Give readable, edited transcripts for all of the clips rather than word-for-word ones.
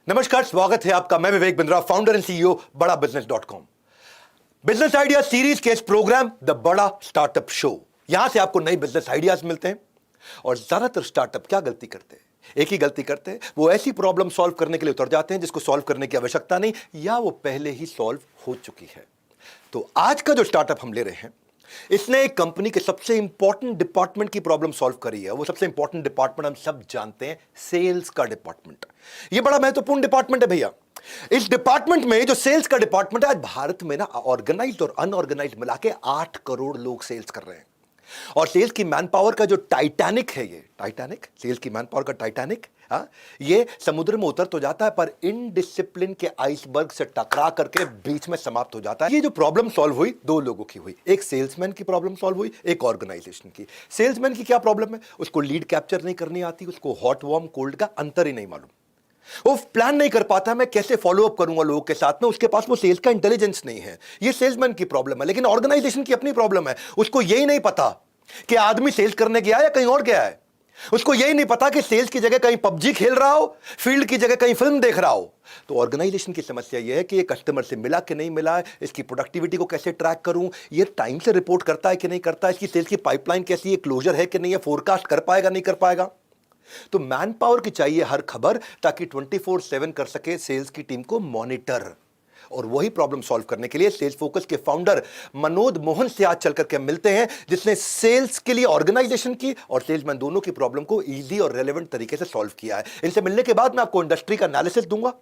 नमस्कार, स्वागत है आपका। मैं Vivek Bindra, founder and CEO बड़ा business .com। Business idea series के इस प्रोग्राम द बड़ा स्टार्टअप शो, यहां से आपको नए बिजनेस आइडियाज मिलते हैं। और ज्यादातर स्टार्टअप क्या गलती करते हैं? एक ही गलती करते हैं, वो ऐसी प्रॉब्लम सॉल्व करने के लिए उतर जाते हैं जिसको सॉल्व करने की आवश्यकता नहीं या वो पहले ही सॉल्व हो चुकी है। तो आज का जो स्टार्टअप हम ले रहे हैं, इसने एक कंपनी के सबसे इंपॉर्टेंट डिपार्टमेंट की प्रॉब्लम सॉल्व करी है। वो सबसे इंपॉर्टेंट डिपार्टमेंट हम सब जानते हैं, सेल्स का डिपार्टमेंट। ये बड़ा महत्वपूर्ण डिपार्टमेंट है भैया। इस डिपार्टमेंट में जो सेल्स का डिपार्टमेंट है, आज भारत में ना ऑर्गेनाइज्ड और अनऑर्गेनाइज्ड मिला के 8 करोड़ लोग सेल्स कर रहे हैं। और सेल्स की मैन पावर का जो टाइटैनिक है, ये टाइटैनिक सेल्स की मैन पावर का टाइटैनिक, ये समुद्र में उतर तो जाता है पर इनडिसिप्लिन के आइसबर्ग से टकरा करके बीच में समाप्त हो जाता है। ये जो प्रॉब्लम सॉल्व हुई, दो लोगों की हुई। एक सेल्समैन की प्रॉब्लम सॉल्व हुई, एक ऑर्गेनाइजेशन की। सेल्समैन की क्या प्रॉब्लम है? उसको लीड कैप्चर नहीं करनी आती, उसको हॉट वार्म कोल्ड का अंतर ही नहीं मालूम, वो प्लान नहीं कर पाता मैं कैसे फॉलो अप करूंगा लोगों के साथ में, उसके पास वो सेल्स का इंटेलिजेंस नहीं है। ये सेल्समैन की प्रॉब्लम है। लेकिन ऑर्गेनाइजेशन की अपनी प्रॉब्लम है, उसको यही नहीं पता कि आदमी सेल्स करने गया या कहीं और गया है। उसको यही नहीं पता कि सेल्स की जगह कहीं पबजी खेल रहा हो, फील्ड की जगह कहीं फिल्म देख रहा हो। तो ऑर्गेनाइजेशन की समस्या यह है कि ये कस्टमर से मिला कि नहीं मिला है, इसकी प्रोडक्टिविटी को कैसे ट्रैक करूं, ये टाइम से रिपोर्ट करता है कि नहीं करता, इसकी सेल्स की पाइपलाइन कैसी है, क्लोजर है कि नहीं है, फोरकास्ट कर पाएगा नहीं कर पाएगा। तो मैन पावर की चाहिए हर खबर, ताकि 24/7 कर सके सेल्स की टीम को मॉनिटर। और वही प्रॉब्लम सॉल्व करने के लिए सेल्स फोकस के फाउंडर मनोज मोहन से आज चलकर के मिलते हैं, जिसने सेल्स के लिए ऑर्गेनाइजेशन की और सेल्समैन दोनों की प्रॉब्लम को इजी और रेलेवेंट तरीके से सॉल्व किया है। इनसे मिलने के बाद मैं आपको इंडस्ट्री का एनालिसिस दूंगा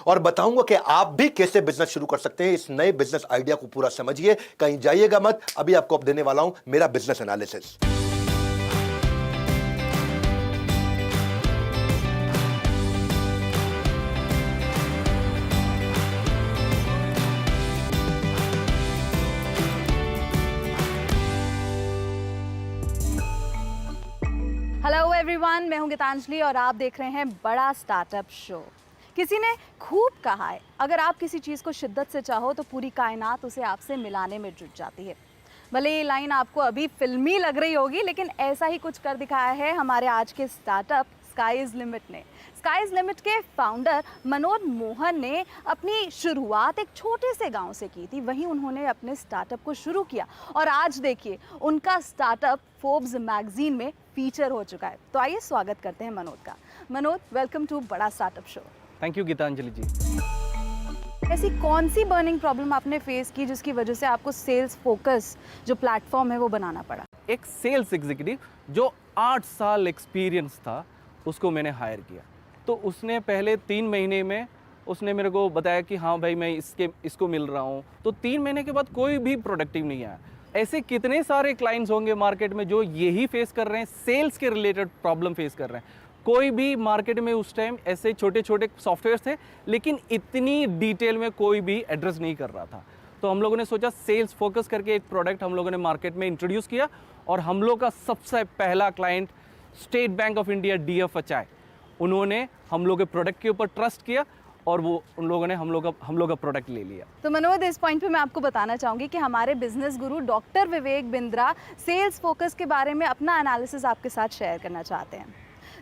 और बताऊंगा कि आप भी कैसे बिजनेस शुरू कर सकते हैं। इस नए बिजनेस आइडिया को पूरा समझिए, कहीं जाइएगा मत। अभी आपको अब देने वाला हूं मेरा बिजनेस एनालिसिस। हेलो एवरीवन, मैं हूं गीतांजलि और आप देख रहे हैं बड़ा स्टार्टअप शो। किसी ने खूब कहा है, अगर आप किसी चीज़ को शिद्दत से चाहो तो पूरी कायनात उसे आपसे मिलाने में जुट जाती है। भले ये लाइन आपको अभी फिल्मी लग रही होगी, लेकिन ऐसा ही कुछ कर दिखाया है हमारे आज के स्टार्टअप स्काई इज़ लिमिट ने। स्काई इज़ लिमिट के फाउंडर मनोज मोहन ने अपनी शुरुआत एक छोटे से गांव से की थी। वहीं उन्होंने अपने स्टार्टअप को शुरू किया और आज देखिए उनका स्टार्टअप फोर्ब्स मैगजीन में फीचर हो चुका है। तो आइए स्वागत करते हैं मनोज का। मनोज, वेलकम टू बड़ा startup show. Thank you Geetanjali ji. ऐसी कौन सी बर्निंग प्रॉब्लम आपने फेस की जिसकी वजह से आपको सेल्स फोकस जो प्लेटफॉर्म है वो बनाना पड़ा? एक सेल्स एग्जीक्यूटिव जो 8 साल एक्सपीरियंस था, उसको मैंने हायर किया। तो उसने पहले 3 महीने में उसने मेरे को बताया कि हाँ भाई मैं इसको मिल रहा हूँ। तो 3 महीने के बाद कोई भी प्रोडक्टिव नहीं आया। ऐसे कितने सारे क्लाइंट्स होंगे मार्केट में जो यही फेस कर रहे हैं, सेल्स के रिलेटेड प्रॉब्लम फेस कर रहे हैं। कोई भी मार्केट में उस टाइम ऐसे छोटे छोटे सॉफ्टवेयर थे, लेकिन इतनी डिटेल में कोई भी एड्रेस नहीं कर रहा था। तो हम लोगों ने सोचा सेल्स फोकस करके एक प्रोडक्ट हम लोगों ने मार्केट में इंट्रोड्यूस किया। और हम लोग का सबसे पहला client state bank of India DFHI, उन्होंने हम लोग के प्रोडक्ट के ऊपर ट्रस्ट किया और वो उन लोगों ने हम लोग का प्रोडक्ट ले लिया। तो मनोज, इस पॉइंट पे मैं आपको बताना चाहूँगी कि हमारे बिजनेस गुरु doctor Vivek Bindra sales focus के बारे में अपना एनालिसिस आपके साथ शेयर करना चाहते हैं।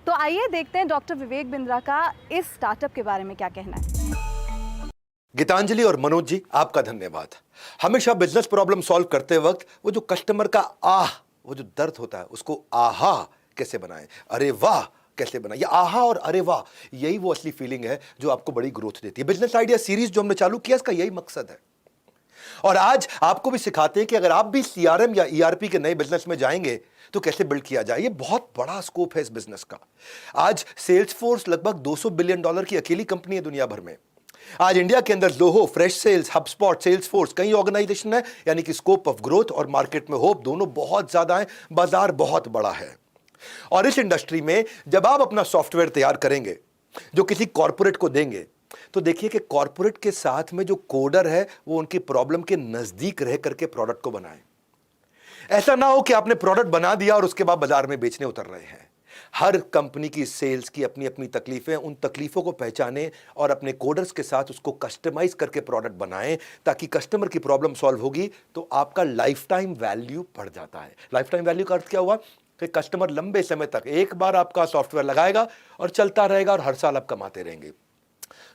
तो आइए देखते हैं डॉक्टर विवेक बिंद्रा का इस स्टार्टअप के बारे में क्या कहना है। गीतांजलि और मनोज जी, आपका धन्यवाद। हमेशा बिजनेस प्रॉब्लम सॉल्व करते वक्त वो जो कस्टमर का वो जो दर्द होता है, उसको आहा कैसे बनाएं, अरे वाह कैसे बनाएं। ये आहा और अरे वाह, यही वो असली फीलिंग है जो आपको बड़ी ग्रोथ देती है। बिजनेस आइडिया सीरीज जो हमने चालू किया, इसका यही मकसद है। और आज आपको भी सिखाते हैं कि अगर आप भी CRM या ERP के नए बिजनेस में जाएंगे तो कैसे बिल्ड किया जाए। ये बहुत बड़ा स्कोप है इस बिजनेस का। आज सेल्सफोर्स लगभग $200 बिलियन की अकेली कंपनी है दुनिया भर में। आज इंडिया के अंदर Zoho, Freshsales, HubSpot, Salesforce, कई ऑर्गेनाइजेशन है। यानी कि स्कोप ऑफ ग्रोथ और मार्केट में होप दोनों बहुत ज्यादा है, बाजार बहुत बड़ा है। और इस इंडस्ट्री में जब आप अपना सॉफ्टवेयर तैयार करेंगे जो किसी कॉर्पोरेट को देंगे, तो देखिए कि कॉर्पोरेट के साथ में जो कोडर है वो उनकी प्रॉब्लम के नजदीक रह करके प्रोडक्ट को बनाए। ऐसा ना हो कि आपने प्रोडक्ट बना दिया और उसके बाद बाजार में बेचने उतर रहे हैं। हर कंपनी की सेल्स की अपनी अपनी तकलीफें, उन तकलीफों को पहचानें और अपने कोडर्स के साथ उसको कस्टमाइज करके प्रोडक्ट बनाएं, ताकि कस्टमर की प्रॉब्लम सॉल्व होगी तो आपका लाइफ टाइम वैल्यू बढ़ जाता है। लाइफ टाइम वैल्यू का अर्थ क्या हुआ कि कस्टमर लंबे समय तक एक बार आपका सॉफ्टवेयर लगाएगा और चलता रहेगा और हर साल आप कमाते रहेंगे।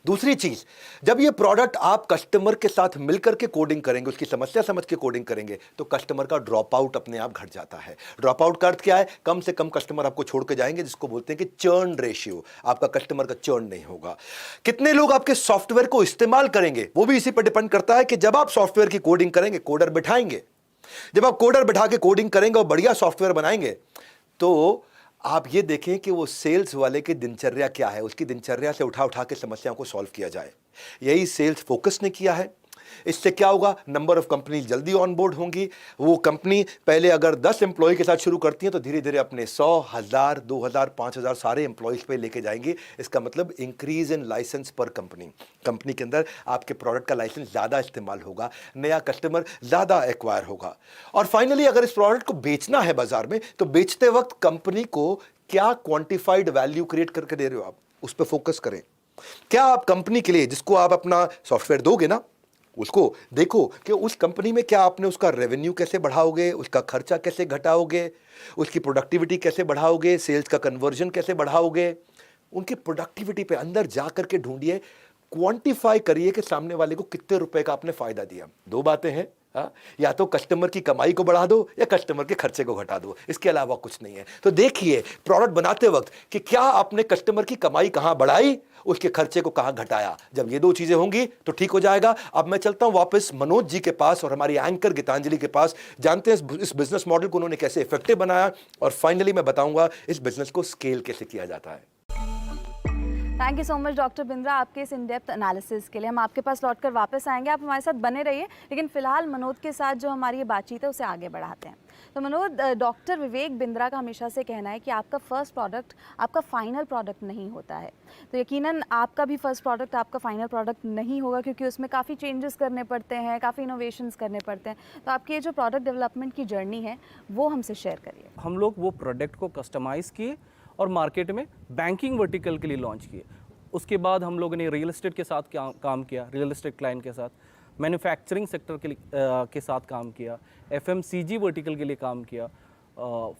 दूसरी चीज, जब ये प्रोडक्ट आप कस्टमर के साथ मिलकर के कोडिंग करेंगे, उसकी समस्या समझ के कोडिंग करेंगे, तो कस्टमर का ड्रॉप आउट अपने आप घट जाता है। ड्रॉप आउट का अर्थ क्या है? कम से कम कस्टमर आपको छोड़ के जाएंगे, जिसको बोलते हैं कि चर्न रेशियो, आपका कस्टमर का चर्न नहीं होगा। कितने लोग आपके सॉफ्टवेयर को इस्तेमाल करेंगे, वो भी इसी पर डिपेंड करता है कि जब आप सॉफ्टवेयर की कोडिंग करेंगे, कोडर बिठाएंगे, जब आप कोडर बिठा के कोडिंग करेंगे और बढ़िया सॉफ्टवेयर बनाएंगे, तो आप ये देखें कि वो सेल्स वाले की दिनचर्या क्या है, उसकी दिनचर्या से उठा उठा के समस्याओं को सॉल्व किया जाए। यही सेल्स फोकस ने किया है। इससे क्या होगा? नंबर ऑफ कंपनी जल्दी ऑन बोर्ड होंगी। वो कंपनी पहले अगर 10 एम्प्लॉय के साथ शुरू करती है, तो धीरे धीरे अपने 100, 1000, 2000, 5000 सारे एम्प्लॉयज पे लेके जाएंगे। इसका मतलब इंक्रीज इन लाइसेंस पर कंपनी। कंपनी के अंदर आपके प्रोडक्ट का लाइसेंस ज़्यादा इस्तेमाल होगा, नया कस्टमर ज़्यादा एक्वायर होगा। और फाइनली, अगर इस प्रोडक्ट को बेचना है बाजार में, तो बेचते वक्त कंपनी को क्या क्वांटिफाइड वैल्यू क्रिएट करके दे रहे हो आप, उस पर फोकस करें। क्या आप कंपनी के लिए, जिसको आप अपना सॉफ्टवेयर दोगे ना, उसको देखो कि उस कंपनी में क्या आपने उसका रेवेन्यू कैसे बढ़ाओगे, उसका खर्चा कैसे घटाओगे, उसकी प्रोडक्टिविटी कैसे बढ़ाओगे, सेल्स का कन्वर्जन कैसे बढ़ाओगे। उनकी प्रोडक्टिविटी पे अंदर जा करके ढूंढिए, क्वांटिफाई करिए कि सामने वाले को कितने रुपए का आपने फायदा दिया। दो बातें हैं, या तो कस्टमर की कमाई को बढ़ा दो या कस्टमर के खर्चे को घटा दो, इसके अलावा कुछ नहीं है। तो देखिए प्रोडक्ट बनाते वक्त कि क्या आपने कस्टमर की कमाई कहां बढ़ाई, उसके खर्चे को कहां घटाया। जब ये दो चीजें होंगी तो ठीक हो जाएगा। अब मैं चलता हूं वापस मनोज जी के पास और हमारी एंकर गीतांजलि के पास, जानते हैं इस बिजनेस मॉडल को उन्होंने कैसे इफेक्टिव बनाया, और फाइनली मैं बताऊंगा इस बिजनेस को स्केल कैसे किया जाता है। Thank you so much doctor Bindra आपके इस इन डेप्थ एनालिसिस के लिए। हम आपके पास लौटकर वापस आएंगे, आप हमारे साथ बने रहिए। लेकिन फिलहाल मनोज के साथ जो हमारी ये बातचीत है उसे आगे बढ़ाते हैं। तो मनोज, डॉक्टर विवेक बिंद्रा का हमेशा से कहना है कि आपका फर्स्ट प्रोडक्ट आपका फाइनल प्रोडक्ट नहीं होता है। तो यकीनन आपका भी फर्स्ट प्रोडक्ट आपका फाइनल प्रोडक्ट नहीं होगा, क्योंकि उसमें काफ़ी चेंजेस करने पड़ते हैं, काफ़ी इनोवेशंस करने पड़ते हैं। तो आपकी ये जो प्रोडक्ट डेवलपमेंट की जर्नी है वो हमसे शेयर करिए। हम लोग वो प्रोडक्ट को कस्टमाइज़ किए और मार्केट में बैंकिंग वर्टिकल के लिए लॉन्च किए। उसके बाद हम लोगों ने रियल एस्टेट के साथ काम किया, रियल एस्टेट क्लाइंट के साथ, मैन्युफैक्चरिंग सेक्टर के साथ काम किया, FMCG वर्टिकल के लिए काम किया,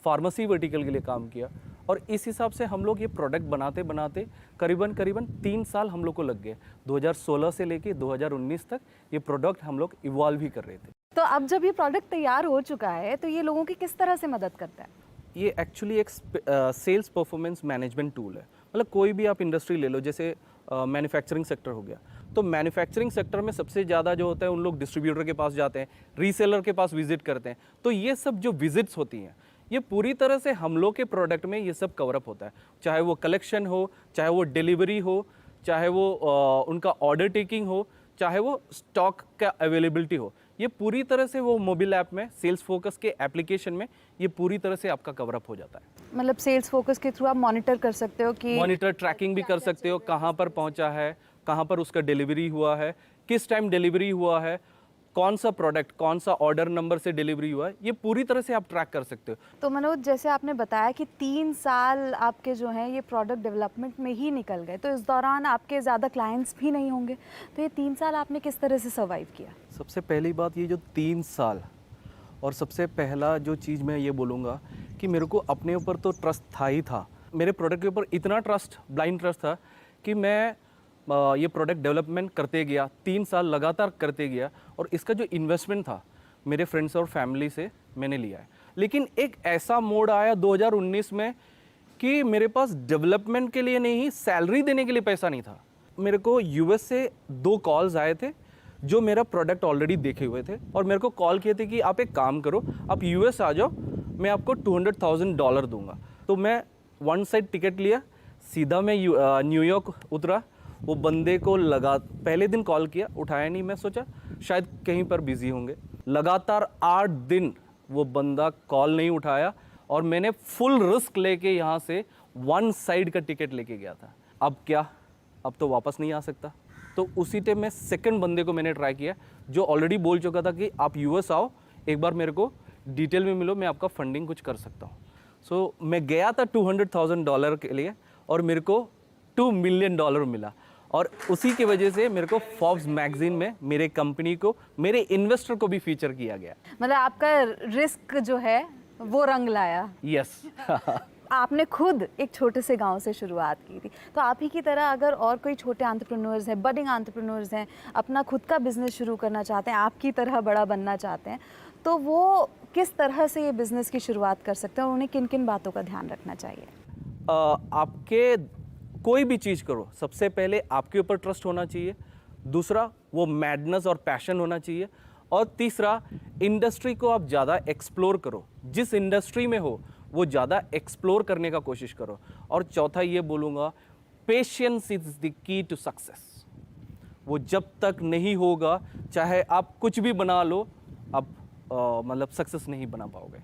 फार्मेसी वर्टिकल के लिए काम किया। और इस हिसाब से हम लोग ये प्रोडक्ट बनाते बनाते करीबन 3 साल हम लोग को लग गए। 2016 से लेके 2019 तक ये प्रोडक्ट हम लोग इवॉल्व ही कर रहे थे। तो अब जब ये प्रोडक्ट तैयार हो चुका है तो ये लोगों की किस तरह से मदद करता है? ये एक्चुअली एक सेल्स परफॉर्मेंस मैनेजमेंट टूल है। मतलब कोई भी आप इंडस्ट्री ले लो, जैसे मैन्युफैक्चरिंग सेक्टर हो गया, तो मैन्युफैक्चरिंग सेक्टर में सबसे ज़्यादा जो होता है उन लोग डिस्ट्रीब्यूटर के पास जाते हैं, रीसेलर के पास विजिट करते हैं। तो ये सब जो विजिट्स होती हैं, ये पूरी तरह से हम लोग के प्रोडक्ट में ये सब कवरअप होता है। चाहे वो कलेक्शन हो, चाहे वो डिलीवरी हो, चाहे वो उनका ऑर्डर टेकिंग हो, चाहे वो स्टॉक का अवेलेबिलिटी हो, ये पूरी तरह से वो मोबाइल ऐप में सेल्स फोकस के एप्लीकेशन में ये पूरी तरह से आपका कवरअप हो जाता है। मतलब सेल्स फोकस के थ्रू आप मॉनिटर कर सकते हो कि मॉनिटर ट्रैकिंग भी कर सकते हो, कहाँ पर पहुँचा है, कहाँ पर उसका डिलीवरी हुआ है, किस टाइम डिलीवरी हुआ है, कौन सा प्रोडक्ट कौन सा ऑर्डर नंबर से डिलीवरी हुआ है, ये पूरी तरह से आप ट्रैक कर सकते हो। तो मनोज, जैसे आपने बताया कि 3 साल आपके जो हैं ये प्रोडक्ट डेवलपमेंट में ही निकल गए, तो इस दौरान आपके ज़्यादा क्लाइंट्स भी नहीं होंगे, तो ये 3 साल आपने किस तरह से सर्वाइव किया? सबसे पहली बात, ये जो 3 साल, और सबसे पहला जो चीज़ मैं ये बोलूँगा कि मेरे को अपने ऊपर तो ट्रस्ट था ही था। मेरे प्रोडक्ट के ऊपर इतना ट्रस्ट, ब्लाइंड ट्रस्ट था कि मैं ये प्रोडक्ट डेवलपमेंट करते गया, 3 साल लगातार करते गया, और इसका जो इन्वेस्टमेंट था मेरे फ्रेंड्स और फैमिली से मैंने लिया है। लेकिन एक ऐसा मोड आया 2019 में कि मेरे पास डेवलपमेंट के लिए नहीं, सैलरी देने के लिए पैसा नहीं था। मेरे को US से 2 कॉल्स आए थे जो मेरा प्रोडक्ट ऑलरेडी देखे हुए थे, और मेरे को कॉल किए थे कि आप एक काम करो, आप US आ जाओ, मैं आपको $200,000 दूंगा। तो मैं 1 साइड टिकट लिया, सीधा मैं न्यूयॉर्क उतरा। वो बंदे को पहले दिन कॉल किया, उठाया नहीं, मैं सोचा शायद कहीं पर बिजी होंगे। लगातार 8 दिन वो बंदा कॉल नहीं उठाया, और मैंने फुल रिस्क लेके यहाँ से 1 साइड का टिकट लेके गया था। अब क्या, अब तो वापस नहीं आ सकता। तो उसी टाइम में सेकंड बंदे को मैंने ट्राई किया, जो ऑलरेडी बोल चुका था कि आप US आओ, एक बार मेरे को डिटेल में मिलो, मैं आपका फंडिंग कुछ कर सकता हूँ। सो मैं गया था $200,000 के लिए, और मेरे को $2 मिलियन मिला। और उसी की वजह से मेरे को फोर्ब्स मैगजीन में मेरे कंपनी को, मेरे इन्वेस्टर को भी फीचर किया गया। मतलब आपका रिस्क जो है वो रंग लाया। यस। आपने खुद एक छोटे से गांव से शुरुआत की थी, तो आप ही की तरह अगर और कोई छोटे एंटरप्रेन्योर्स हैं, बडिंग एंटरप्रेन्योर्स हैं, अपना खुद का बिजनेस शुरू करना चाहते हैं, आपकी तरह बड़ा बनना चाहते हैं, तो वो किस तरह से ये बिज़नेस की शुरुआत कर सकते हैं और उन्हें किन किन बातों का ध्यान रखना चाहिए? आपके कोई भी चीज़ करो, सबसे पहले आपके ऊपर ट्रस्ट होना चाहिए, दूसरा वो मैडनेस और पैशन होना चाहिए, और तीसरा इंडस्ट्री को आप ज़्यादा एक्सप्लोर करो, जिस इंडस्ट्री में हो वो ज़्यादा एक्सप्लोर करने का कोशिश करो, और चौथा ये बोलूँगा, patience is the key to success. वो जब तक नहीं होगा, चाहे आप कुछ भी बना लो, आप मतलब सक्सेस नहीं बना पाओगे।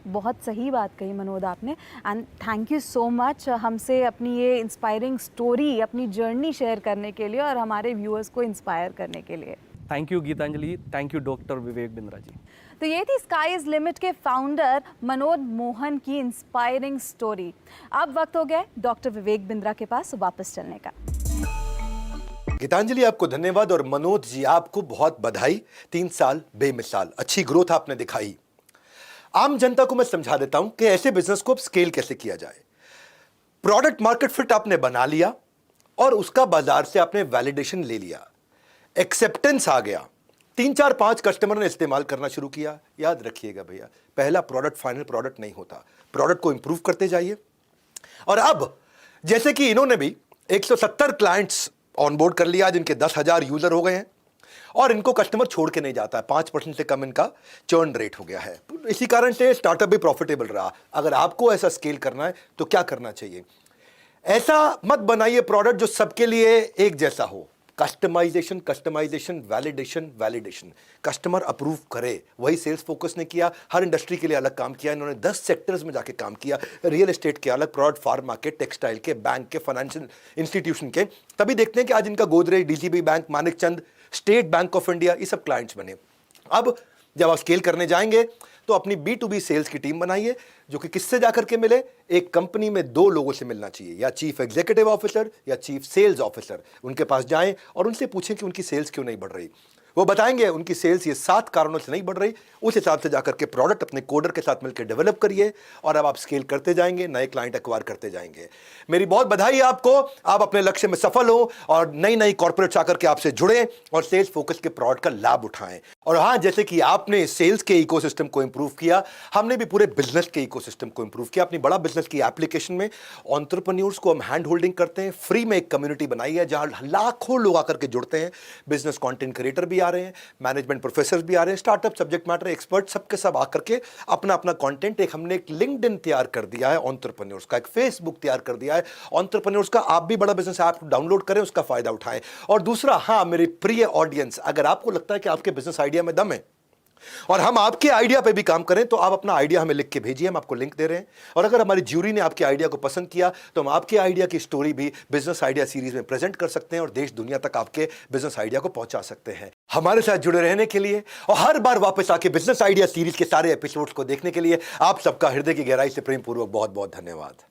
बहुत सही बात कही मनोज आपने, and thank you so much हमसे अपनी ये इंस्पायरिंग स्टोरी, अपनी जर्नी शेयर करने के लिए और हमारे व्यूअर्स को इंस्पायर करने के लिए। Thank you Geetanjali, thank you doctor Vivek Bindra ji. तो ये थी स्काई इज लिमिट के फाउंडर मनोज मोहन की इंस्पायरिंग स्टोरी। अब वक्त हो गया डॉक्टर विवेक बिंद्रा के पास वापस चलने का। गीतांजलि आपको धन्यवाद और मनोज जी आपको बहुत बधाई। 3 साल बेमिसाल अच्छी ग्रोथ आपने दिखाई। आम जनता को मैं समझा देता हूं कि ऐसे बिजनेस को स्केल कैसे किया जाए। प्रोडक्ट मार्केट फिट आपने बना लिया और उसका बाजार से आपने वैलिडेशन ले लिया, एक्सेप्टेंस आ गया, 3 4 5 कस्टमर ने इस्तेमाल करना शुरू किया। याद रखिएगा भैया, पहला प्रोडक्ट फाइनल प्रोडक्ट नहीं होता, प्रोडक्ट को इंप्रूव करते जाइए। और अब जैसे कि इन्होंने भी 170 क्लाइंट्स ऑनबोर्ड कर लिया, जिनके 10,000 यूजर हो गए हैं, और इनको कस्टमर छोड़ के नहीं जाता है। 5% से कम इनका चर्न रेट हो गया है। इसी कारण से स्टार्टअप भी प्रॉफिटेबल रहा। अगर आपको ऐसा स्केल करना है तो क्या करना चाहिए? ऐसा मत बनाइए प्रोडक्ट जो सबके लिए एक जैसा हो। Customisation, customisation, validation, validation, customer approve करे, वही सेल्स फोकस ने किया। हर इंडस्ट्री के लिए अलग काम किया इन्होंने, 10 सेक्टर्स में जाके काम किया। रियल एस्टेट के अलग प्रोडक्ट, फार्मा के, टेक्सटाइल के, बैंक के, फाइनेंशियल इंस्टीट्यूशन के। तभी देखते हैं कि आज इनका Godrej, DCB bank, Manikchand, state bank of India, ये सब क्लाइंट्स बने। अब जब आप स्केल करने जाएंगे तो अपनी B2B सेल्स की टीम बनाइए, जो कि किससे जाकर के मिले? एक कंपनी में 2 लोगों से मिलना चाहिए, या चीफ एग्जीक्यूटिव ऑफिसर या चीफ सेल्स ऑफिसर। उनके पास जाएं और उनसे पूछें कि उनकी सेल्स क्यों नहीं बढ़ रही। वो बताएंगे उनकी सेल्स ये 7 कारणों से नहीं बढ़ रही। उस हिसाब से जाकर के प्रोडक्ट अपने कोडर के साथ मिलकर डेवलप करिए, और अब आप स्केल करते जाएंगे, नए क्लाइंट एक्वायर करते जाएंगे। मेरी बहुत बधाई आपको, आप अपने लक्ष्य में सफल हो और नई नई कॉर्पोरेट्स आकर के आपसे जुड़े और सेल्स फोकस के प्रोडक्ट का लाभ उठाएं। और हाँ, जैसे कि आपने सेल्स के इकोसिस्टम को इंप्रूव किया, हमने भी पूरे बिजनेस के इकोसिस्टम को इंप्रूव किया। अपनी बड़ा बिजनेस की एप्लीकेशन में एंटरप्रेन्योर्स को हम हैंड होल्डिंग करते हैं। फ्री में एक कम्युनिटी बनाई है जहां लाखों लोग आकर के जुड़ते हैं। बिजनेस कंटेंट क्रिएटर भी आ रहे हैं, मैनेजमेंट प्रोफेसर भी आ रहे हैं, स्टार्टअप सब्जेक्ट मैटर एक्सपर्ट, सबके सब आकर के अपना अपना कंटेंट, हमने एक लिंक्डइन तैयार कर दिया है एंटरप्रेन्योर्स का, एक फेसबुक तैयार कर दिया है एंटरप्रेन्योर्स का। आप भी बड़ा बिजनेस ऐप डाउनलोड करें, उसका फायदा उठाएं। और दूसरा, हाँ मेरे प्रिय ऑडियंस, अगर आपको लगता है कि आपके बिजनेस आइडिया में दम है और हम आपके आइडिया पे भी काम करें, तो आप अपना आइडिया हमें लिख के भेजिए, हम आपको लिंक दे रहे हैं। और अगर हमारी ज्यूरी ने आपके आइडिया को पसंद किया तो हम आपके आइडिया की स्टोरी भी बिजनेस आइडिया सीरीज में प्रेजेंट कर सकते हैं और देश दुनिया तक आपके बिजनेस आइडिया को पहुंचा सकते हैं। हमारे साथ जुड़े रहने के लिए और हर बार वापस आके बिजनेस आइडिया सीरीज के सारे एपिसोड्स को देखने के लिए आप सबका हृदय की गहराई से प्रेम पूर्वक बहुत बहुत धन्यवाद।